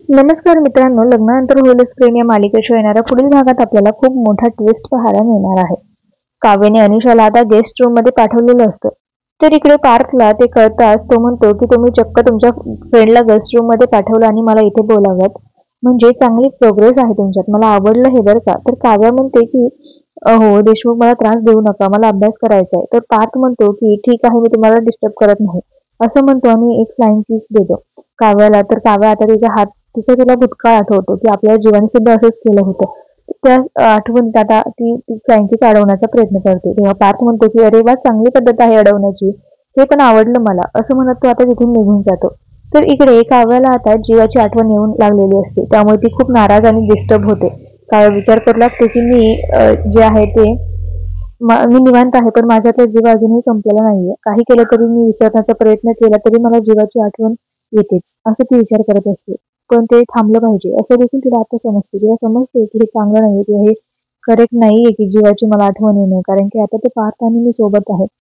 नमस्कार मित्रांनो, लग्नानंतर होईलच प्रेम या मालिकेच्या येणाऱ्या पुढील भागात आपल्याला खूप मोठा ट्विस्ट पाहायला मिळणार आहे. काव्याने अनिशाला आता गेस्ट रूम मध्ये पाठवलेलं असतं. तर इकडे पार्थला ते कळताच तो म्हणतो की तुम्ही चक्क तुमच्या फ्रेंडला गेस्ट रूम मध्ये पाठवलं आणि मला इथे बोलावत. म्हणजे चांगली प्रोग्रेस आहे तुमच्यात, मला आवडलं हे बरं का. तर काव्या म्हणते की हो देशमुख, मला त्रास देऊ नका, मला अभ्यास करायचा आहे. तर पार्थ म्हणतो की ठीक आहे, मी तुम्हाला डिस्टर्ब करत नाही असं म्हणतो आणि एक फ्लाइंग किस देतो काव्याला. तर काव्या आता तिचा हात, तिला भूतकाळ आठवतो की आपल्या जीवाने सुद्धा असंच केलं होतं. त्या आठवणीत आता ती ती फ्लँकीस अडवण्याचा प्रयत्न करते. तेव्हा पार्थ म्हणतो की अरे वा, चांगली पद्धत आहे अडवण्याची, हे पण आवडलं मला असं म्हणत तो आता तिथून निघून जातो. तर इकडे काव्याला आता जीवाची आठवण येऊन लागलेली असते, त्यामुळे ती खूप नाराज आणि डिस्टर्ब होते. काव्या विचार करू लागते की मी जे आहे ते मी निवांत आहे, पण माझ्यातला जीव अजूनही संपलेला नाहीये. काही केलं तरी, मी विसरण्याचा प्रयत्न केला तरी मला जीवाची आठवण येतेच असं ती विचार करत असते. पण ते थांबलं पाहिजे असं देखील तिला आता समजते. तिला समजते की हे चांगलं नाहीये किंवा हे करेक्ट नाहीये की जीवाची मला आठवण येणं, कारण की आता ते पार्थ आणि मी सोबत आहे.